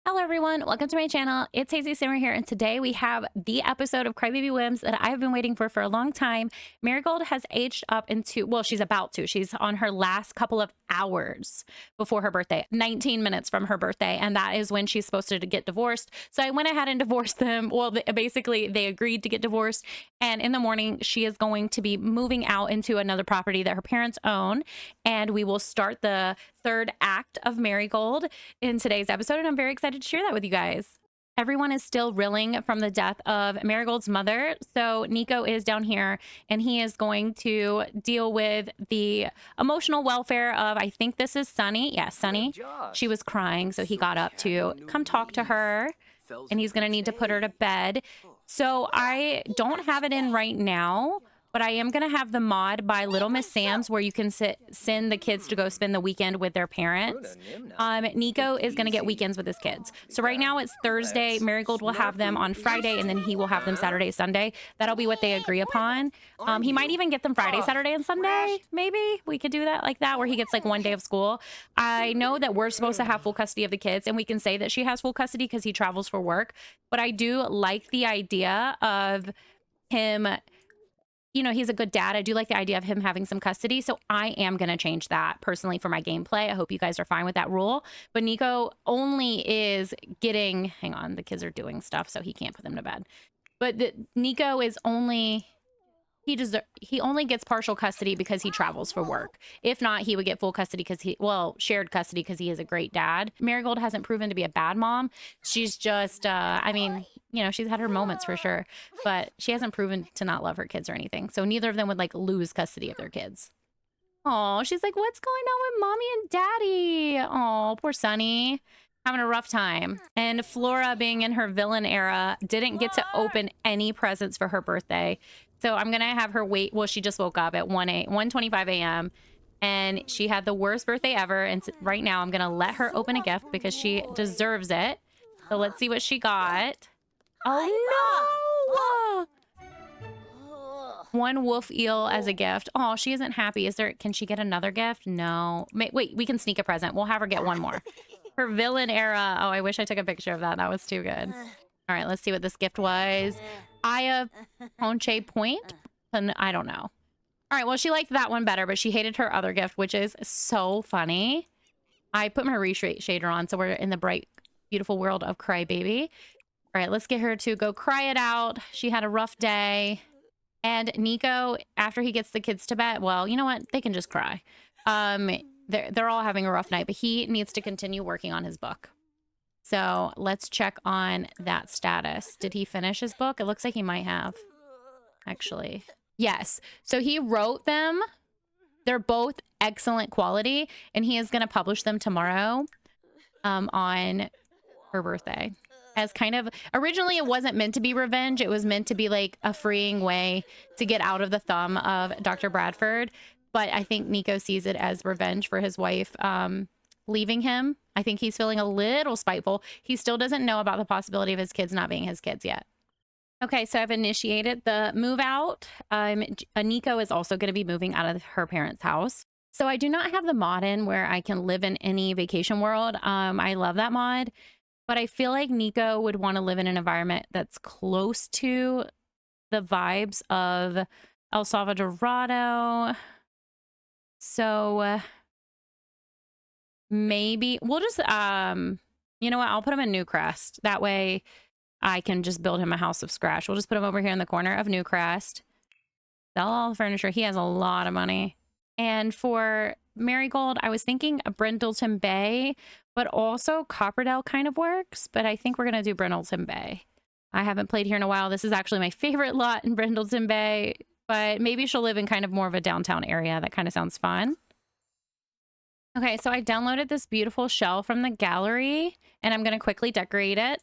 Hello everyone, welcome to my channel. It's Hazy Simmer here, and today we have the episode of Crybaby Whims that I've been waiting for a long time. Marigold has aged up into, well, she's about to. She's on her last couple of hours before her birthday, 19 minutes from her birthday, and that is when she's supposed to get divorced. So I went ahead and divorced them. Well, basically they agreed to get divorced, and in the morning she is going to be moving out into another property that her parents own, and we will start the third act of Marigold in today's episode, and I'm very excited to share that with you guys. Everyone is still reeling from the death of Marigold's mother, so Nico is down here and he is going to deal with the emotional welfare of, I think this is Sunny. Yeah, Sunny. She was crying, so he got up to come talk to her, and he's going to need to put her to bed. So I don't have it in right now, but I am going to have the mod by Little Miss Sam's where you can send the kids to go spend the weekend with their parents. Nico is going to get weekends with his kids. So right now it's Thursday. Marigold will have them on Friday, and then he will have them Saturday, Sunday. That'll be what they agree upon. He might even get them Friday, Saturday, and Sunday. Maybe we could do that like that, where he gets like one day of school. I know that we're supposed to have full custody of the kids, and we can say that she has full custody because he travels for work. But I do like the idea of him, you know, he's a good dad. I do like the idea of him having some custody. So I am going to change that personally for my gameplay. I hope you guys are fine with that rule. But Nico only is getting, hang on, the kids are doing stuff, so he can't put them to bed. But Nico is only, he only gets partial custody because he travels for work. If not, he would get full custody because shared custody because he is a great dad. Marigold hasn't proven to be a bad mom. She's just, I mean, you know, she's had her moments for sure, but she hasn't proven to not love her kids or anything. So neither of them would like lose custody of their kids. Oh, she's like, what's going on with mommy and daddy? Oh, poor Sunny. Having a rough time. And Flora, being in her villain era, didn't get to open any presents for her birthday. So I'm going to have her wait. Well, she just woke up at 1:25 a.m. and she had the worst birthday ever. And right now I'm going to let her open a gift because she deserves it. So let's see what she got. Oh no! One wolf eel as a gift. Oh, she isn't happy. Can she get another gift? No. Wait, we can sneak a present. We'll have her get one more. Her villain era. Oh, I wish I took a picture of that. That was too good. All right, let's see what this gift was. Aya Ponche Point. And I don't know. All right, well, she liked that one better, but she hated her other gift, which is so funny. I put my shader on, so we're in the bright, beautiful world of Crybaby. All right, let's get her to go cry it out. She had a rough day. And Nico, after he gets the kids to bed, well, you know what? They can just cry. They're all having a rough night, but he needs to continue working on his book. So let's check on that status. Did he finish his book? It looks like he might have, actually. Yes. So he wrote them. They're both excellent quality, and he is going to publish them tomorrow on her birthday. As kind of, originally it wasn't meant to be revenge. It was meant to be like a freeing way to get out of the thumb of Dr. Bradford. But I think Nico sees it as revenge for his wife leaving him. I think he's feeling a little spiteful. He still doesn't know about the possibility of his kids not being his kids yet. Okay, so I've initiated the move out. Nico is also going to be moving out of her parents' house. So I do not have the mod in where I can live in any vacation world. I love that mod. But I feel like Nico would want to live in an environment that's close to the vibes of El Salvadorado. So maybe we'll just, you know what? I'll put him in Newcrest. That way I can just build him a house of scratch. We'll just put him over here in the corner of Newcrest. Sell all the furniture. He has a lot of money. And for Marigold, I was thinking a Brindleton Bay, but also Copperdale kind of works. But I think we're going to do Brindleton Bay. I haven't played here in a while. This is actually my favorite lot in Brindleton Bay, but maybe she'll live in kind of more of a downtown area. That kind of sounds fun. Okay, so I downloaded this beautiful shell from the gallery, and I'm going to quickly decorate it.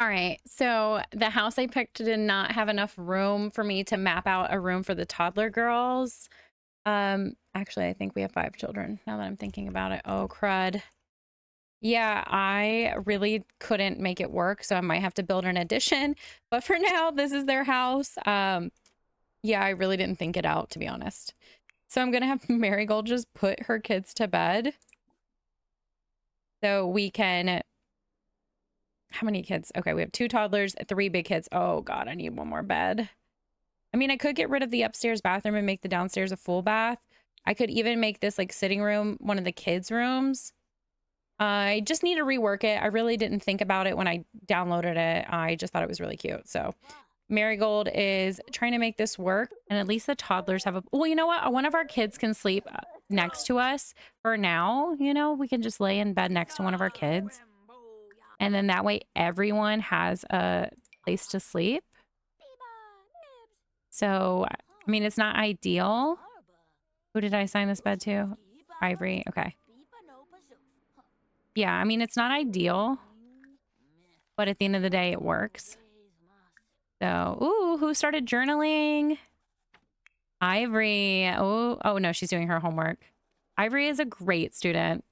All right, so the house I picked did not have enough room for me to map out a room for the toddler girls. Actually, I think we have 5 children now that I'm thinking about it. Oh, crud. Yeah, I really couldn't make it work, so I might have to build an addition. But for now, this is their house. Yeah, I really didn't think it out, to be honest. So I'm gonna have Marigold just put her kids to bed so we can... How many kids? Okay, we have 2 toddlers, 3 big kids. Oh God, I need one more bed. I mean, I could get rid of the upstairs bathroom and make the downstairs a full bath. I could even make this like sitting room one of the kids' rooms. I just need to rework it. I really didn't think about it when I downloaded it. I just thought it was really cute. So Marigold is trying to make this work, and at least the toddlers have a... Well, you know what? One of our kids can sleep next to us for now. You know, we can just lay in bed next to one of our kids. And then that way everyone has a place to sleep. So, I mean, it's not ideal. Who did I assign this bed to? Ivory. Okay. Yeah, I mean, it's not ideal. But at the end of the day, it works. So, ooh, who started journaling? Ivory. Oh, no, she's doing her homework. Ivory is a great student.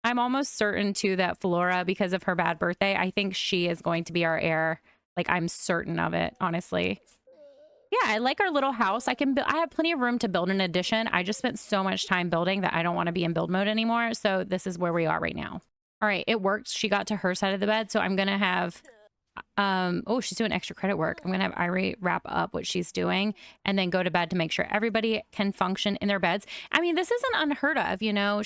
I'm almost certain too that Flora, because of her bad birthday, I think she is going to be our heir. Like, I'm certain of it, honestly. Yeah, I like our little house. I have plenty of room to build an addition. I just spent so much time building that I don't want to be in build mode anymore. So this is where we are right now. All right, it worked. She got to her side of the bed. So I'm going to have, oh, she's doing extra credit work. I'm going to have Ivory wrap up what she's doing and then go to bed to make sure everybody can function in their beds. I mean, this isn't unheard of, you know,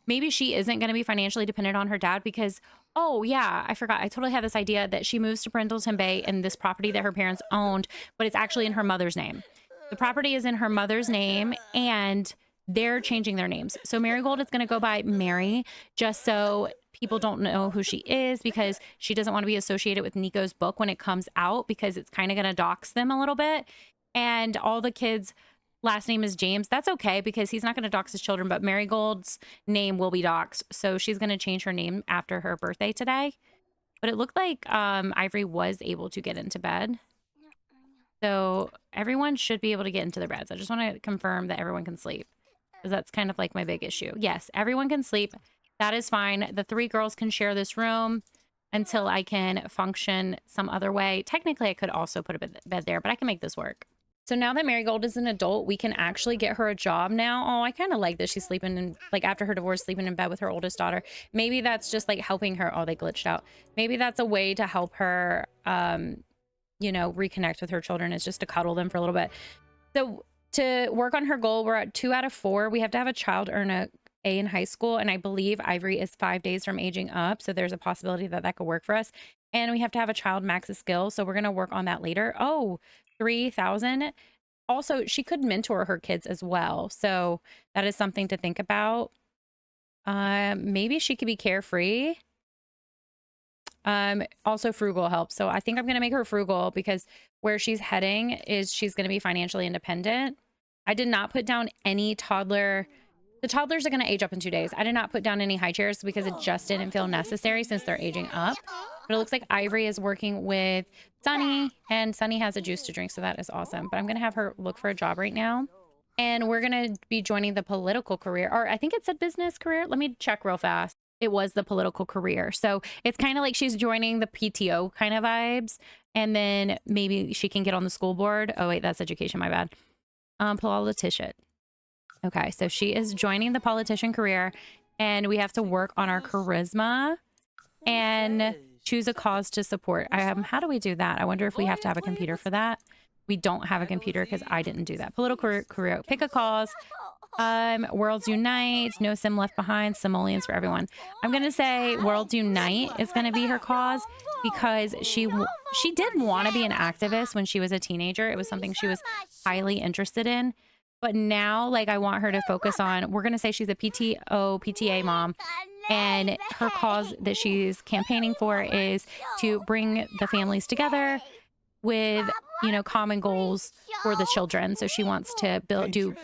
maybe she isn't going to be financially dependent on her dad because, oh yeah, I forgot. I totally had this idea that she moves to Brindleton Bay in this property that her parents owned, but it's actually in her mother's name. The property is in her mother's name and they're changing their names. So Marigold is going to go by Mary just so people don't know who she is because she doesn't want to be associated with Nico's book when it comes out because it's kind of going to dox them a little bit. And all the kids' last name is James. That's okay because he's not going to dox his children, but Marigold's name will be doxed. So she's going to change her name after her birthday today. But it looked like Ivory was able to get into bed. So everyone should be able to get into their beds. I just want to confirm that everyone can sleep because that's kind of like my big issue. Yes, everyone can sleep. That is fine. The 3 girls can share this room until I can function some other way. Technically, I could also put a bed there, but I can make this work. So now that Marigold is an adult, we can actually get her a job now. Oh, I kind of like that she's sleeping in, like after her divorce, sleeping in bed with her oldest daughter. Maybe that's just like helping her. Oh, they glitched out. Maybe that's a way to help her, you know, reconnect with her children is just to cuddle them for a little bit. So to work on her goal, we're at 2 out of 4. We have to have a child earn a A in high school. And I believe Ivory is 5 days from aging up. So there's a possibility that that could work for us. And we have to have a child max a skill. So we're going to work on that later. Oh, 3,000. Also, she could mentor her kids as well. So that is something to think about. Maybe she could be carefree. Also frugal helps. So I think I'm going to make her frugal because where she's heading is she's going to be financially independent. I did not put down any toddler. The toddlers are going to age up in 2 days. I did not put down any high chairs because it just didn't feel necessary since they're aging up. But it looks like Ivory is working with Sunny, and Sunny has a juice to drink, so that is awesome. But I'm going to have her look for a job right now. And we're going to be joining the political career, or I think it said business career. Let me check real fast. It was the political career. So it's kind of like she's joining the PTO kind of vibes. And then maybe she can get on the school board. Oh, wait, that's education. My bad. Politician. Okay, so she is joining the politician career, and we have to work on our charisma and choose a cause to support. How do we do that? I wonder if we have to have a computer for that. We don't have a computer because I didn't do that. Political career, pick a cause. Worlds Unite, no sim left behind, simoleons for everyone. I'm gonna say Worlds Unite is gonna be her cause because she did want to be an activist when she was a teenager. It was something she was highly interested in. But now, like, I want her to focus on, we're going to say she's a PTA mom. And her cause that she's campaigning for is to bring the families together with you know, common goals for the children. So she wants to do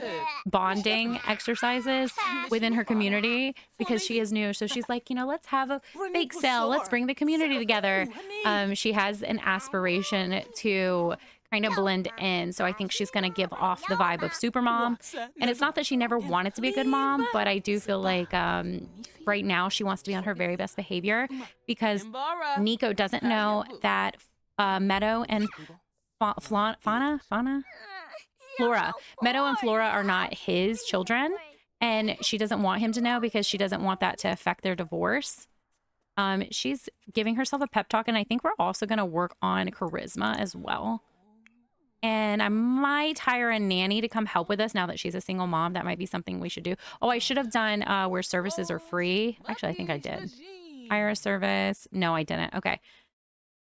bonding exercises within her community because she is new. So she's like, you know, let's have a bake sale. Let's bring the community together. She has an aspiration to kind of blend in. So I think she's going to give off the vibe of supermom. And it's not that she never wanted to be a good mom, but I do feel like right now she wants to be on her very best behavior because Nico doesn't know that Meadow and Flora. Meadow and Flora are not his children, and she doesn't want him to know because she doesn't want that to affect their divorce. She's giving herself a pep talk, and I think we're also going to work on charisma as well. And I might hire a nanny to come help with us now that she's a single mom. That might be something we should do. Oh, I should have done where services are free. Actually, I think I did. Hire a service. No, I didn't. Okay.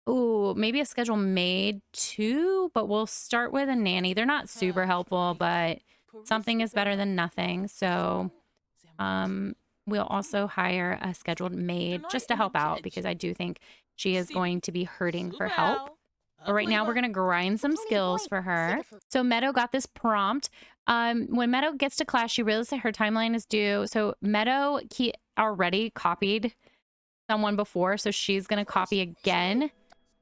Ooh, maybe a schedule maid too, but we'll start with a nanny. They're not super helpful, but something is better than nothing. So we'll also hire a scheduled maid just to help out because I do think she is going to be hurting for help. But right now we're going to grind some skills for her. So Meadow got this prompt. When Meadow gets to class, she realizes that her timeline is due. So Meadow already copied someone before, so she's going to copy again.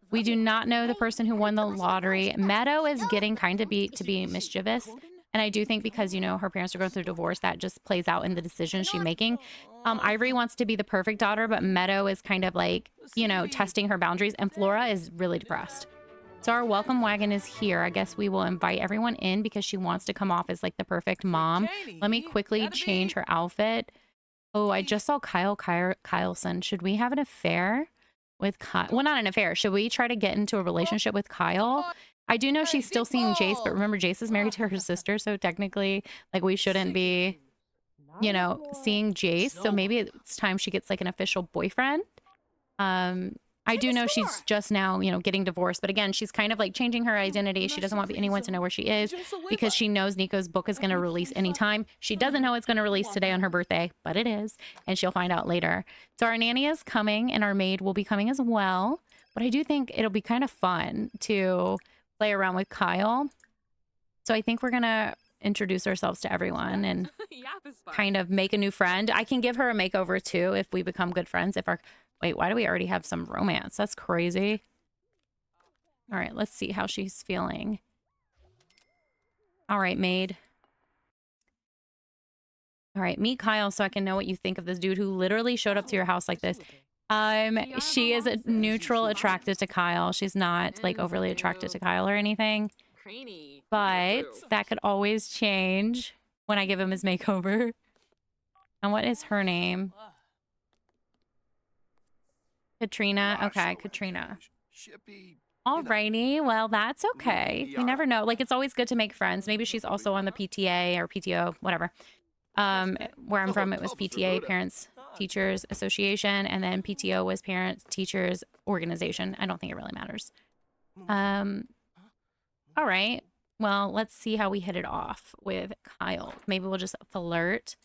We do not know the person who won the lottery. Meadow is getting kind of to be mischievous. And I do think because, you know, her parents are going through divorce, that just plays out in the decisions she's making. Ivory wants to be the perfect daughter, but Meadow is kind of like, you know, testing her boundaries. And Flora is really depressed. So our welcome wagon is here. I guess we will invite everyone in because she wants to come off as like the perfect mom. Let me quickly change her outfit. Oh, I just saw Kyleson. Should we have an affair with Kyle? Well, not an affair. Should we try to get into a relationship with Kyle? I do know she's still seeing Jace, but remember, Jace is married to her sister. So technically, like, we shouldn't be, you know, seeing Jace. So maybe it's time she gets like an official boyfriend. I do know she's just now, you know, getting divorced. But again, she's kind of like changing her identity. She doesn't want anyone to know where she is because she knows Nico's book is going to release anytime. She doesn't know it's going to release today on her birthday, but it is. And she'll find out later. So our nanny is coming and our maid will be coming as well. But I do think it'll be kind of fun to play around with Kyle. So I think we're going to introduce ourselves to everyone and kind of make a new friend. I can give her a makeover too if we become good friends. Wait, why do we already have some romance? That's crazy. All right, let's see how she's feeling. All right, maid. All right, meet Kyle so I can know what you think of this dude who literally showed up to your house like this. She is a neutral attracted to Kyle. She's not like overly attracted to Kyle or anything. But that could always change when I give him his makeover. And what is her name? Katrina. Okay, Katrina. Alrighty, well, that's okay. You never know. Like, it's always good to make friends. Maybe she's also on the PTA or PTO, whatever. Where I'm from, it was PTA, Parents Teachers Association, and then PTO was Parents Teachers Organization. I don't think it really matters. All right. Well, let's see how we hit it off with Kyle. Maybe we'll just flirt.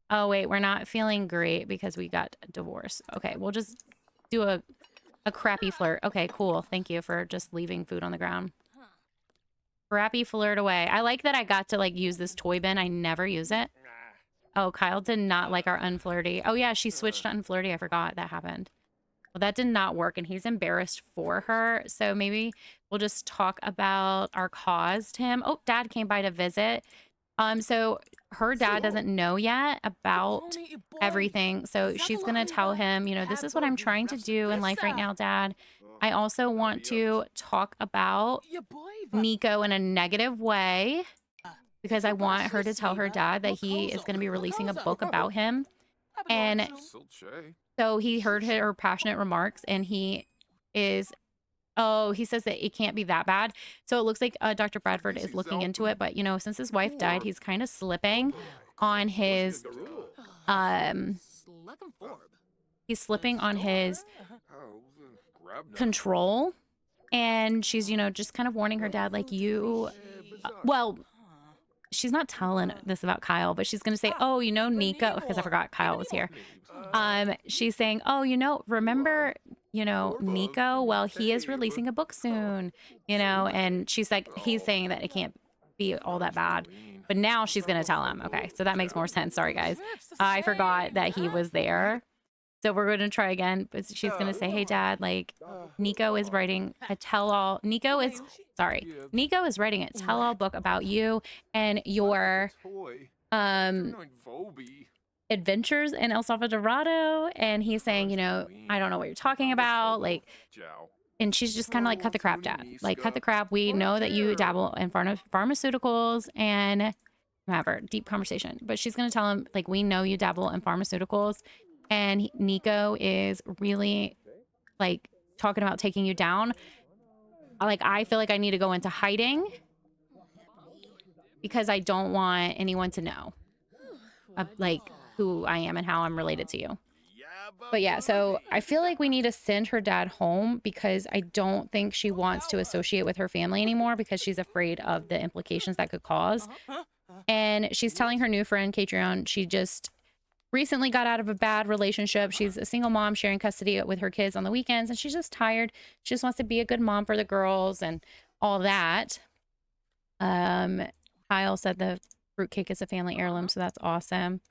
Oh, wait, we're not feeling great because we got divorced. Okay, we'll just do a crappy flirt. Okay, cool. Thank you for just leaving food on the ground. Crappy flirt away. I like that I got to like use this toy bin. I never use it. Oh, Kyle did not like our unflirty. Oh yeah, she switched to unflirty. I forgot that happened. Well, that did not work and he's embarrassed for her. So maybe we'll just talk about our cause to him. Oh, dad came by to visit. So her dad doesn't know yet about everything. So she's going to tell him, you know, this is what I'm trying to do in life right now, Dad. I also want to talk about Nico in a negative way because I want her to tell her dad that he is going to be releasing a book about him. And so he heard her passionate remarks and he is... Oh, he says that it can't be that bad. So it looks like Dr. Bradford is looking into it. But, you know, since his wife died, he's kind of slipping on his... he's slipping on his control. And she's, you know, just kind of warning her dad, like, you... well, she's not telling this about Kyle, but she's going to say, oh, you know, Nico... Because I forgot Kyle was here. She's saying, oh, you know, remember... you know, Nico, well, he is releasing a book soon, you know, and she's like, he's saying that it can't be all that bad. But now she's going to tell him. Okay, so that makes more sense. Sorry, guys. I forgot that he was there. So we're going to try again. But she's going to say, hey, Dad, like, Nico is writing a tell-all. Nico is writing a tell-all book about you and your adventures in El Salvadorado. And he's saying, you know, I don't know what you're talking about. Like, and she's just kind of like, cut the crap, Dad. Like, cut the crap. We know that you dabble in pharmaceuticals and whatever, deep conversation. But she's going to tell him, like, we know you dabble in pharmaceuticals. And Nico is really, like, talking about taking you down. Like, I feel like I need to go into hiding because I don't want anyone to know, like, who I am and how I'm related to you. But yeah, so I feel like we need to send her dad home because I don't think she wants to associate with her family anymore because she's afraid of the implications that could cause. And she's telling her new friend, Catrion, she just recently got out of a bad relationship. She's a single mom sharing custody with her kids on the weekends, and she's just tired. She just wants to be a good mom for the girls and all that. Kyle said the fruitcake is a family heirloom, so that's awesome.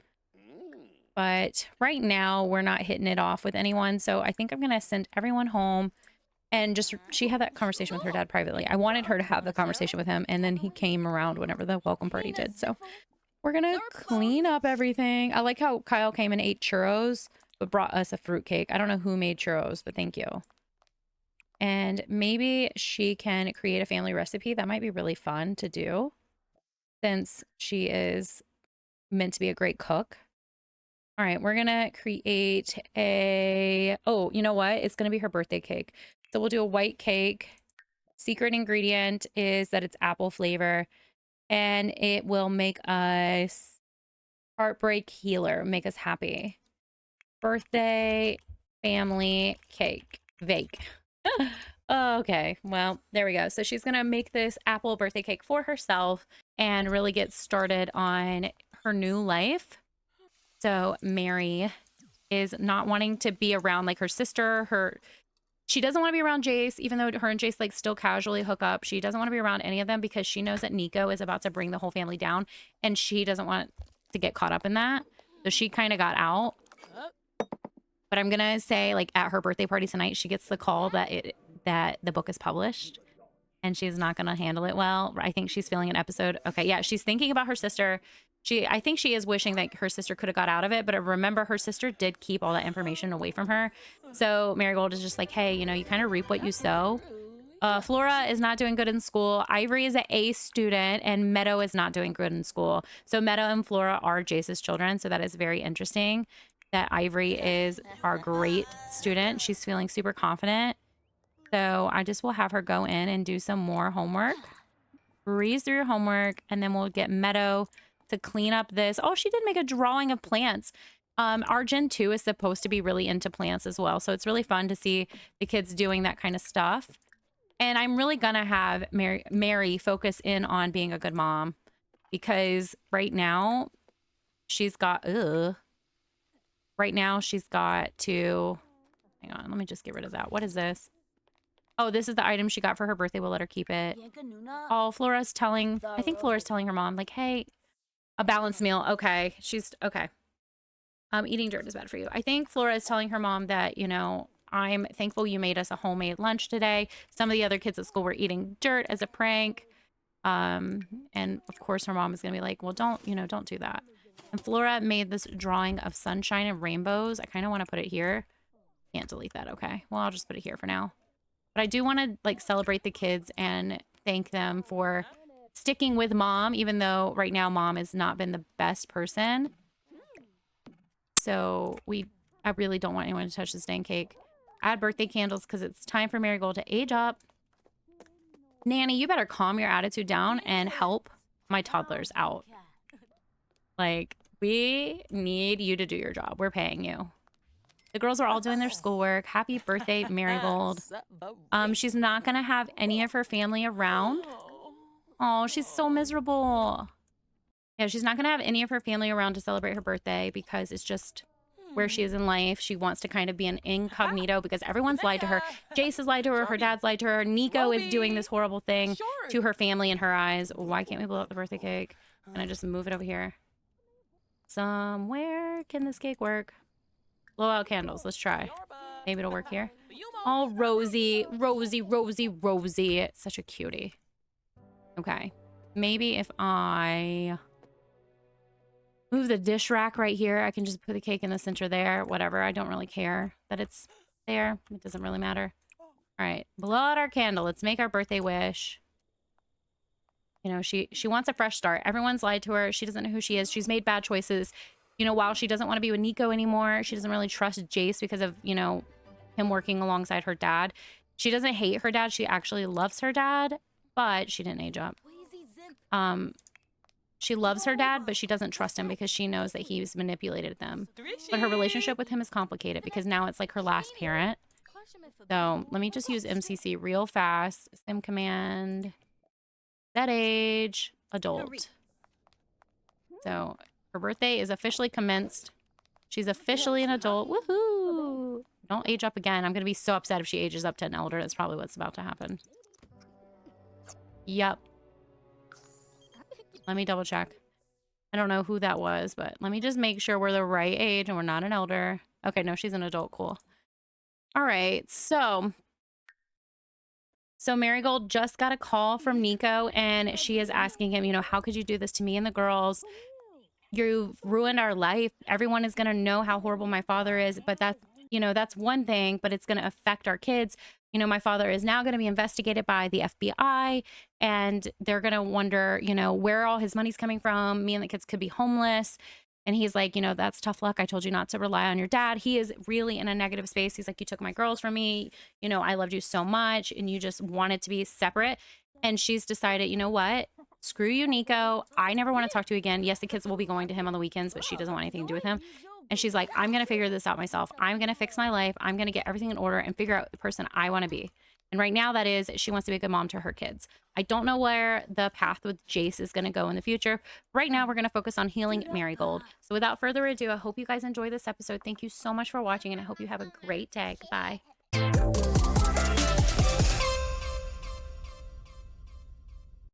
But right now, we're not hitting it off with anyone, so I think I'm going to send everyone home. And just, she had that conversation with her dad privately. I wanted her to have the conversation with him, and then he came around whenever the welcome party did, so we're going to clean up everything. I like how Kyle came and ate churros, but brought us a fruitcake. I don't know who made churros, but thank you. And maybe she can create a family recipe. That might be really fun to do since she is meant to be a great cook. All right, we're going to create a... Oh, you know what? It's going to be her birthday cake. So we'll do a white cake. Secret ingredient is that it's apple flavor. And it will make us heartbreak healer, make us happy. Birthday family cake. Vake. Okay, well, there we go. So she's going to make this apple birthday cake for herself and really get started on her new life. So Mary is not wanting to be around like her sister, she doesn't want to be around Jace, even though her and Jace like still casually hook up. She doesn't want to be around any of them because she knows that Nico is about to bring the whole family down and she doesn't want to get caught up in that. So she kind of got out. But I'm going to say like at her birthday party tonight, she gets the call that the book is published and she's not going to handle it well. I think she's feeling an episode. Okay, yeah, she's thinking about her sister. I think she is wishing that her sister could have got out of it, but remember her sister did keep all that information away from her. So Marigold is just like, hey, you know, you kind of reap what you sow. Flora is not doing good in school. Ivory is an A student and Meadow is not doing good in school. So Meadow and Flora are Jace's children. So that is very interesting that Ivory is our great student. She's feeling super confident. So I just will have her go in and do some more homework. Breeze through your homework and then we'll get Meadow to clean up this. Oh, she did make a drawing of plants. Our Gen 2 is supposed to be really into plants as well. So it's really fun to see the kids doing that kind of stuff. And I'm really going to have Mary focus in on being a good mom because right now she's got, right now she's got to, hang on, let me just get rid of that. What is this? Oh, this is the item she got for her birthday. We'll let her keep it. Oh, I think Flora's telling her mom like, hey, a balanced meal. Okay. Okay. Eating dirt is bad for you. I think Flora is telling her mom that, you know, I'm thankful you made us a homemade lunch today. Some of the other kids at school were eating dirt as a prank. And of course her mom is going to be like, well, don't do that. And Flora made this drawing of sunshine and rainbows. I kind of want to put it here. Can't delete that. Okay. Well, I'll just put it here for now. But I do want to like celebrate the kids and thank them for sticking with mom, even though right now mom has not been the best person. So I really don't want anyone to touch this dang cake. Add birthday candles because it's time for Marigold to age up. Nanny, you better calm your attitude down and help my toddlers out. Like, we need you to do your job. We're paying you. The girls are all doing their schoolwork. Happy birthday, Marigold. She's not going to have any of her family around. Oh, she's so miserable. Yeah, she's not going to have any of her family around to celebrate her birthday because it's just where she is in life. She wants to kind of be an incognito because everyone's lied to her. Jace has lied to her. Her dad's lied to her. Nico is doing this horrible thing to her family in her eyes. Why can't we blow up the birthday cake? Can I just move it over here? Somewhere can this cake work? Blow out candles. Let's try. Maybe it'll work here. Oh, Rosie. Rosie, Rosie, Rosie. Such a cutie. Okay. Maybe if I move the dish rack right here, I can just put the cake in the center there. Whatever. I don't really care that it's there. It doesn't really matter. All right. Blow out our candle. Let's make our birthday wish. You know, she wants a fresh start. Everyone's lied to her. She doesn't know who she is. She's made bad choices. You know, while she doesn't want to be with Nico anymore, she doesn't really trust Jace because of, you know, him working alongside her dad. She doesn't hate her dad. She actually loves her dad, but she didn't age up. She loves her dad, but she doesn't trust him because she knows that he's manipulated them. But her relationship with him is complicated because now it's like her last parent. So let me just use MCC real fast. Sim command. That age, adult. So her birthday is officially commenced. She's officially an adult. Woohoo! Don't age up again. I'm going to be so upset if she ages up to an elder. That's probably what's about to happen. Yep. Let me double check. I don't know who that was, but let me just make sure we're the right age and we're not an elder. Okay, no, she's an adult. Cool. All right, so Marigold just got a call from Nico, and she is asking him, you know, how could you do this to me and the girls? You've ruined our life. Everyone is going to know how horrible my father is, but that's, you know, that's one thing, but it's going to affect our kids. You know, my father is now going to be investigated by the FBI, and they're going to wonder, you know, where all his money's coming from. Me and the kids could be homeless. And he's like, you know, that's tough luck. I told you not to rely on your dad. He is really in a negative space. He's like, you took my girls from me. You know, I loved you so much, and you just wanted to be separate. And she's decided, you know what? Screw you, Nico. I never want to talk to you again. Yes, the kids will be going to him on the weekends, but she doesn't want anything to do with him. And she's like, I'm going to figure this out myself. I'm going to fix my life. I'm going to get everything in order and figure out the person I want to be. And right now that is, she wants to be a good mom to her kids. I don't know where the path with Jace is going to go in the future. Right now, we're going to focus on healing Marigold. So without further ado, I hope you guys enjoy this episode. Thank you so much for watching, and I hope you have a great day. Goodbye.